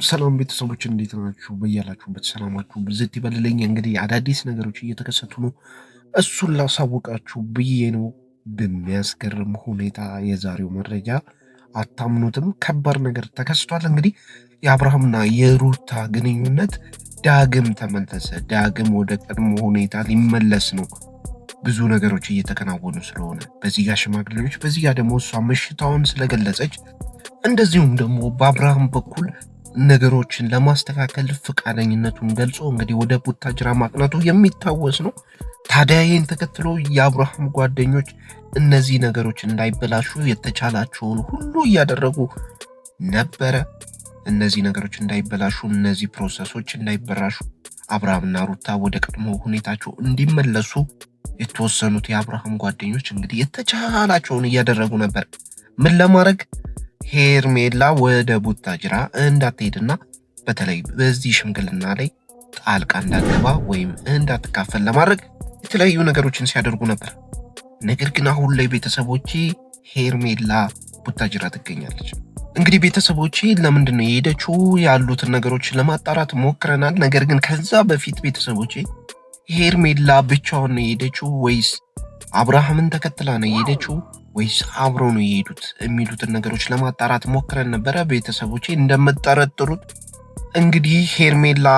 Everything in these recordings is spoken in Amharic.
ሰላም ቤተሰቦች እንዴት ናችሁ? በያላችሁበት ሰላማችሁ ብዝት ይበልልኝ። እንግዲህ አዳዲስ ነገሮች እየተከሰቱ ነው። እሱን ላሳውቃችሁ ብዬ ነው። በሚያስገርም ሁኔታ የዛሬው መረጃ አታምኑትም፣ ከባድ ነገር ተከስቷል። እንግዲህ የአብርሃምና የሩታ ግንኙነት ዳግም ተመለሰ። ዳግም ወደ ቀድሞ ሁኔታ ሊመለስ ነው። ብዙ ነገሮች እየተከናወኑ ስለሆነ በዚህ ጋር ሽማግሌዎች፣ በዚህ ጋር ደግሞ እሷ መሽታውን ስለገለጸች እንደዚሁም ደግሞ በአብርሃም በኩል ነገሮችን ለማስተካከል ፈቃደኝነቱን ገልጾ እንግዲህ ወደ ቡታጅራ ማቅናቱ የሚታወስ ነው። ታዲያ ይህን ተከትሎ የአብርሃም ጓደኞች እነዚህ ነገሮች እንዳይበላሹ የተቻላቸውን ሁሉ እያደረጉ ነበረ። እነዚህ ነገሮች እንዳይበላሹ፣ እነዚህ ፕሮሰሶች እንዳይበላሹ አብርሃምና ሩታ ወደ ቀድሞ ሁኔታቸው እንዲመለሱ የተወሰኑት የአብርሃም ጓደኞች እንግዲህ የተቻላቸውን እያደረጉ ነበር። ምን ለማድረግ? ሄርሜላ ወደ ቡታጅራ እንዳትሄድና በተለይ በዚህ ሽምግልና ላይ ጣልቃ እንዳትገባ ወይም እንዳትካፈል ለማድረግ የተለያዩ ነገሮችን ሲያደርጉ ነበር። ነገር ግን አሁን ላይ ቤተሰቦቼ ሄርሜላ ቡታጅራ ትገኛለች። እንግዲህ ቤተሰቦቼ ለምንድን ነው የሄደችው ያሉትን ነገሮች ለማጣራት ሞክረናል። ነገር ግን ከዛ በፊት ቤተሰቦቼ ሄርሜላ ብቻውን ነው የሄደችው ወይስ አብርሃምን ተከትላ ነው የሄደችው ወይስ አብረው ነው የሄዱት የሚሉትን ነገሮች ለማጣራት ሞክረን ነበረ። ቤተሰቦቼ እንደምትጠረጥሩት እንግዲህ ሄርሜላ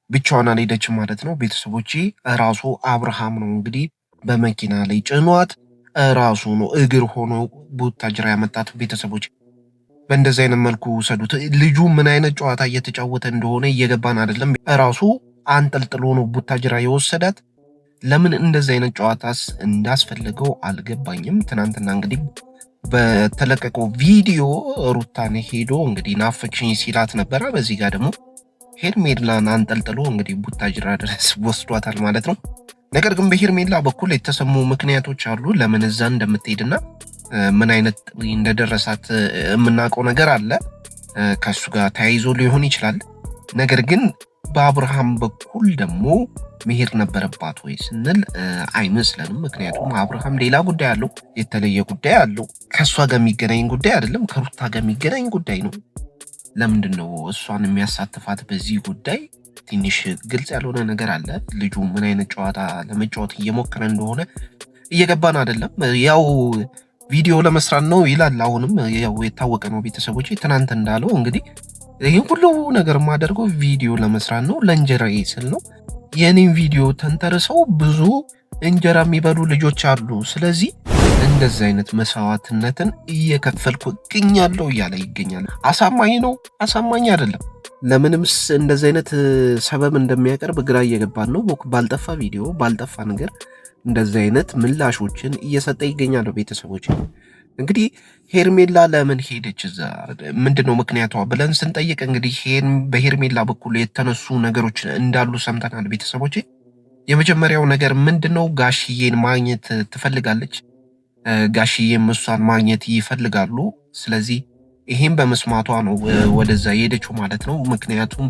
ብቻዋን አልሄደችም ማለት ነው። ቤተሰቦቼ ራሱ አብርሃም ነው እንግዲህ በመኪና ላይ ጭኗት ራሱ ነው እግር ሆኖ ቡታጅራ ያመጣት። ቤተሰቦቼ በእንደዚህ አይነት መልኩ ውሰዱት። ልጁ ምን አይነት ጨዋታ እየተጫወተ እንደሆነ እየገባን አይደለም። ራሱ አንጠልጥሎ ነው ቡታጅራ የወሰዳት። ለምን እንደዚህ አይነት ጨዋታስ እንዳስፈለገው አልገባኝም። ትናንትና እንግዲህ በተለቀቀው ቪዲዮ ሩታን ሄዶ እንግዲህ ናፈቅሽኝ ሲላት ነበረ። በዚህ ጋር ደግሞ ሄርሜላን አንጠልጥሎ እንግዲህ ቡታጅራ ድረስ ወስዷታል ማለት ነው። ነገር ግን በሄርሜላ በኩል የተሰሙ ምክንያቶች አሉ ለምን እዛ እንደምትሄድና ምን አይነት እንደደረሳት የምናውቀው ነገር አለ። ከሱ ጋር ተያይዞ ሊሆን ይችላል። ነገር ግን በአብርሃም በኩል ደግሞ መሄድ ነበረባት ወይ ስንል አይመስለንም። ምክንያቱም አብርሃም ሌላ ጉዳይ አለው፣ የተለየ ጉዳይ አለው። ከእሷ ጋር የሚገናኝ ጉዳይ አይደለም፣ ከሩታ ጋር የሚገናኝ ጉዳይ ነው። ለምንድን ነው እሷን የሚያሳትፋት በዚህ ጉዳይ? ትንሽ ግልጽ ያልሆነ ነገር አለ። ልጁ ምን አይነት ጨዋታ ለመጫወት እየሞከረ እንደሆነ እየገባን አይደለም። ያው ቪዲዮ ለመስራት ነው ይላል። አሁንም ያው የታወቀ ነው። ቤተሰቦች ትናንት እንዳለው እንግዲህ ይህን ሁሉ ነገር የማደርገው ቪዲዮ ለመስራት ነው፣ ለእንጀራዬ ስል ነው። የኔን ቪዲዮ ተንተርሰው ብዙ እንጀራ የሚበሉ ልጆች አሉ። ስለዚህ እንደዚህ አይነት መስዋዕትነትን እየከፈልኩ እገኛለሁ እያለ ይገኛል። አሳማኝ ነው? አሳማኝ አይደለም። ለምንምስ እንደዚህ አይነት ሰበብ እንደሚያቀርብ ግራ እየገባን ነው። ባልጠፋ ቪዲዮ ባልጠፋ ነገር እንደዚህ አይነት ምላሾችን እየሰጠ ይገኛል። ቤተሰቦች እንግዲህ ሄርሜላ ለምን ሄደች እዛ? ምንድነው ምክንያቷ ብለን ስንጠይቅ እንግዲህ በሄርሜላ በኩል የተነሱ ነገሮች እንዳሉ ሰምተናል። ቤተሰቦች የመጀመሪያው ነገር ምንድነው? ጋሽዬን ማግኘት ትፈልጋለች። ጋሽዬም እሷን ማግኘት ይፈልጋሉ። ስለዚህ ይሄን በመስማቷ ነው ወደዛ የሄደችው ማለት ነው። ምክንያቱም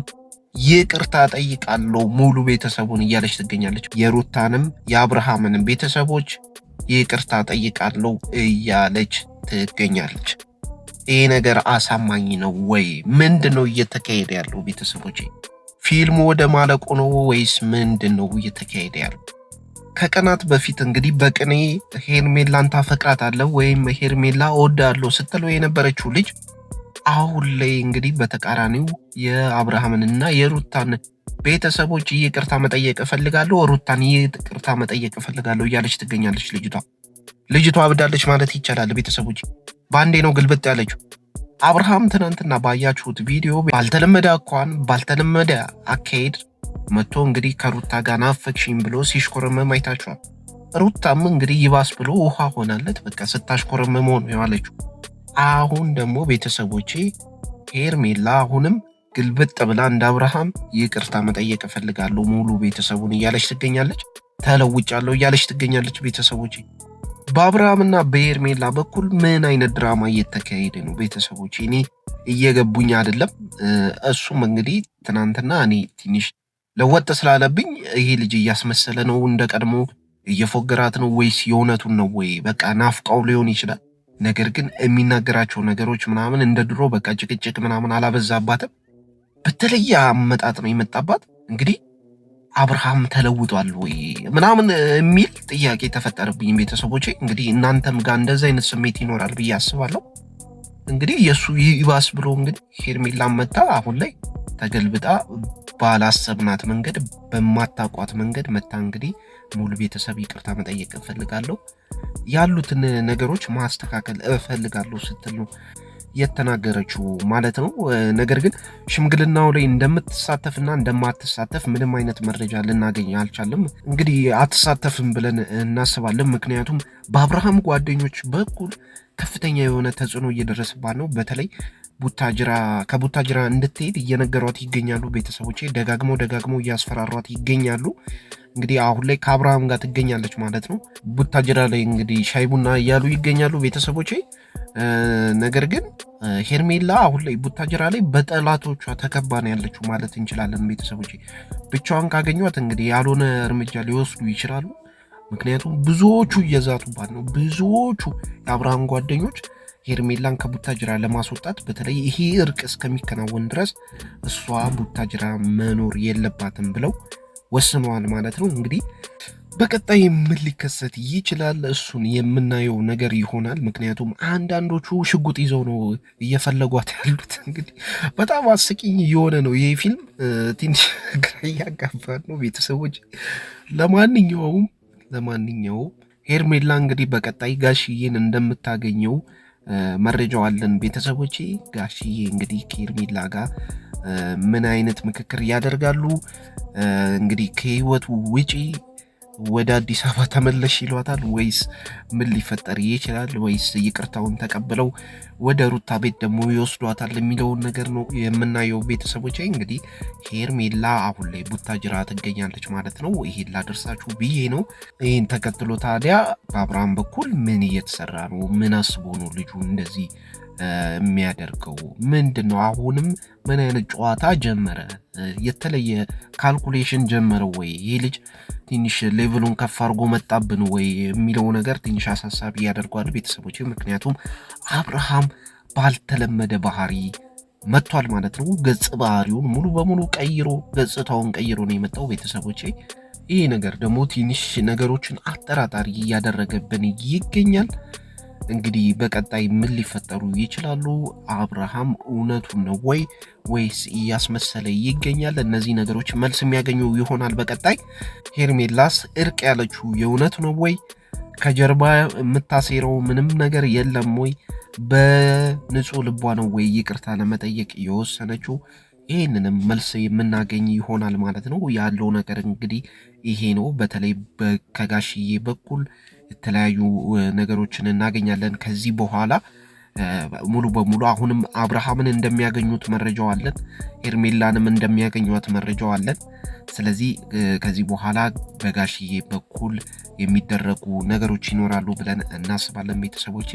ይቅርታ ጠይቃለሁ ሙሉ ቤተሰቡን እያለች ትገኛለች። የሩታንም የአብርሃምንም ቤተሰቦች ይቅርታ ጠይቃለሁ እያለች ትገኛለች። ይህ ነገር አሳማኝ ነው ወይ? ምንድን ነው እየተካሄደ ያለው? ቤተሰቦች ፊልሙ ወደ ማለቁ ነው ወይስ ምንድን ነው እየተካሄደ ያለው? ከቀናት በፊት እንግዲህ በቅኔ ሄርሜላን ታፈቅራታለህ ወይም ሄርሜላ እወዳለሁ ስትለው የነበረችው ልጅ አሁን ላይ እንግዲህ በተቃራኒው የአብርሃምንና የሩታን ቤተሰቦች ይቅርታ መጠየቅ እፈልጋለሁ፣ ሩታን ይቅርታ መጠየቅ እፈልጋለሁ እያለች ትገኛለች። ልጅቷ አብዳለች ማለት ይቻላል። ቤተሰቦች በአንዴ ነው ግልብጥ ያለችው። አብርሃም ትናንትና ባያችሁት ቪዲዮ ባልተለመደ አኳን ባልተለመደ አካሄድ መጥቶ እንግዲህ ከሩታ ጋር ናፈቅሽኝ ብሎ ሲሽኮረመም አይታችኋል። ሩታም እንግዲህ ይባስ ብሎ ውሃ ሆናለት በቃ ስታሽኮረመም ነው የዋለችው። አሁን ደግሞ ቤተሰቦቼ ሄርሜላ አሁንም ግልብጥ ብላ እንደ አብርሃም ይቅርታ መጠየቅ እፈልጋለሁ ሙሉ ቤተሰቡን እያለች ትገኛለች። ተለውጫለሁ እያለች ትገኛለች። ቤተሰቦቼ በአብርሃምና በሄርሜላ በኩል ምን አይነት ድራማ እየተካሄደ ነው? ቤተሰቦቼ እኔ እየገቡኝ አይደለም። እሱም እንግዲህ ትናንትና እኔ ትንሽ ለወጥ ስላለብኝ ይሄ ልጅ እያስመሰለ ነው እንደ ቀድሞ እየፎገራት ነው ወይስ የእውነቱን ነው ወይ በቃ ናፍቃው ሊሆን ይችላል። ነገር ግን የሚናገራቸው ነገሮች ምናምን እንደ ድሮ በቃ ጭቅጭቅ ምናምን አላበዛባትም። በተለየ አመጣጥ ነው የመጣባት። እንግዲህ አብርሃም ተለውጧል ወይ ምናምን የሚል ጥያቄ ተፈጠረብኝ ቤተሰቦቼ። እንግዲህ እናንተም ጋር እንደዚህ አይነት ስሜት ይኖራል ብዬ አስባለሁ። እንግዲህ የእሱ ይባስ ብሎ እንግዲህ ሄርሜላን መታ አሁን ላይ ተገልብጣ ባላሰብናት መንገድ በማታቋት መንገድ መታ እንግዲህ ሙሉ ቤተሰብ ይቅርታ መጠየቅ እፈልጋለሁ፣ ያሉትን ነገሮች ማስተካከል እፈልጋለሁ ስትል ነው የተናገረችው ማለት ነው። ነገር ግን ሽምግልናው ላይ እንደምትሳተፍና እንደማትሳተፍ ምንም አይነት መረጃ ልናገኝ አልቻለም። እንግዲህ አትሳተፍም ብለን እናስባለን። ምክንያቱም በአብርሃም ጓደኞች በኩል ከፍተኛ የሆነ ተጽዕኖ እየደረሰባት ነው። በተለይ ከቡታጅራ እንድትሄድ እየነገሯት ይገኛሉ። ቤተሰቦቼ ደጋግመው እያስፈራሯት ይገኛሉ። እንግዲህ አሁን ላይ ከአብርሃም ጋር ትገኛለች ማለት ነው። ቡታጅራ ላይ እንግዲህ ሻይ ቡና እያሉ ይገኛሉ ቤተሰቦቼ። ነገር ግን ሄርሜላ አሁን ላይ ቡታጅራ ላይ በጠላቶቿ ተከባ ነው ያለችው ማለት እንችላለን ቤተሰቦቼ። ብቻዋን ካገኟት እንግዲህ ያልሆነ እርምጃ ሊወስዱ ይችላሉ። ምክንያቱም ብዙዎቹ እየዛቱባት ነው። ብዙዎቹ የአብርሃም ጓደኞች ሄርሜላን ከቡታጅራ ለማስወጣት በተለይ ይሄ እርቅ እስከሚከናወን ድረስ እሷ ቡታጅራ መኖር የለባትም ብለው ወስነዋል ማለት ነው። እንግዲህ በቀጣይ ምን ሊከሰት ይችላል እሱን የምናየው ነገር ይሆናል። ምክንያቱም አንዳንዶቹ ሽጉጥ ይዘው ነው እየፈለጓት ያሉት። እንግዲህ በጣም አስቂኝ እየሆነ ነው ይህ ፊልም፣ ትንሽ ግራ እያጋባን ነው ቤተሰቦች። ለማንኛውም ሄርሜላ እንግዲህ በቀጣይ ጋሽዬን እንደምታገኘው መረጃው አለን ቤተሰቦቼ። ጋሽዬ እንግዲህ ከሄርሜላ ጋር ምን አይነት ምክክር ያደርጋሉ? እንግዲህ ከህይወቱ ውጪ ወደ አዲስ አበባ ተመለሽ ይሏታል ወይስ ምን ሊፈጠር ይችላል? ወይስ ይቅርታውን ተቀብለው ወደ ሩታ ቤት ደግሞ ይወስዷታል የሚለውን ነገር ነው የምናየው ቤተሰቦች። እንግዲህ ሄርሜላ አሁን ላይ ቡታጅራ ትገኛለች ማለት ነው። ይሄን ላደርሳችሁ ብዬ ነው። ይህን ተከትሎ ታዲያ በአብርሃም በኩል ምን እየተሰራ ነው? ምን አስቦ ነው ልጁ እንደዚህ የሚያደርገው? ምንድን ነው? አሁንም ምን አይነት ጨዋታ ጀመረ? የተለየ ካልኩሌሽን ጀመረው ወይ ይሄ ልጅ? ትንሽ ሌቭሉን ከፍ አድርጎ መጣብን ወይ የሚለው ነገር ትንሽ አሳሳቢ ያደርጓል ቤተሰቦች። ምክንያቱም አብርሃም ባልተለመደ ባህሪ መጥቷል ማለት ነው። ገጽ ባህሪውን ሙሉ በሙሉ ቀይሮ ገጽታውን ቀይሮ ነው የመጣው ቤተሰቦቼ። ይህ ነገር ደግሞ ትንሽ ነገሮችን አጠራጣሪ እያደረገብን ይገኛል። እንግዲህ በቀጣይ ምን ሊፈጠሩ ይችላሉ? አብርሃም እውነቱን ነው ወይ ወይስ እያስመሰለ ይገኛል? እነዚህ ነገሮች መልስ የሚያገኙ ይሆናል በቀጣይ። ሄርሜላስ እርቅ ያለችው የእውነት ነው ወይ? ከጀርባ የምታሴረው ምንም ነገር የለም ወይ? በንጹህ ልቧ ነው ወይ ይቅርታ ለመጠየቅ የወሰነችው? ይህንንም መልስ የምናገኝ ይሆናል ማለት ነው። ያለው ነገር እንግዲህ ይሄ ነው። በተለይ ከጋሽዬ በኩል የተለያዩ ነገሮችን እናገኛለን ከዚህ በኋላ ሙሉ በሙሉ። አሁንም አብርሃምን እንደሚያገኙት መረጃው አለን፣ ሄርሜላንም እንደሚያገኟት መረጃው አለን። ስለዚህ ከዚህ በኋላ በጋሽዬ በኩል የሚደረጉ ነገሮች ይኖራሉ ብለን እናስባለን ቤተሰቦቼ።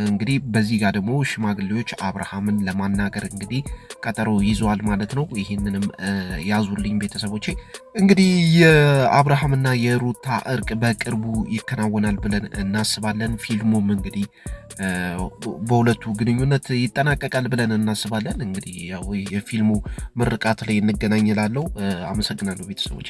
እንግዲህ በዚህ ጋር ደግሞ ሽማግሌዎች አብርሃምን ለማናገር እንግዲህ ቀጠሮ ይዘዋል ማለት ነው። ይህንንም ያዙልኝ ቤተሰቦቼ። እንግዲህ የአብርሃምና የሩታ እርቅ በቅርቡ ይከናወናል ብለን እናስባለን። ፊልሙም እንግዲህ በሁለቱ ግንኙነት ይጠናቀቃል ብለን እናስባለን። እንግዲህ ያው የፊልሙ ምርቃት ላይ እንገናኝ እላለሁ። አመሰግናለሁ ቤተሰቦች።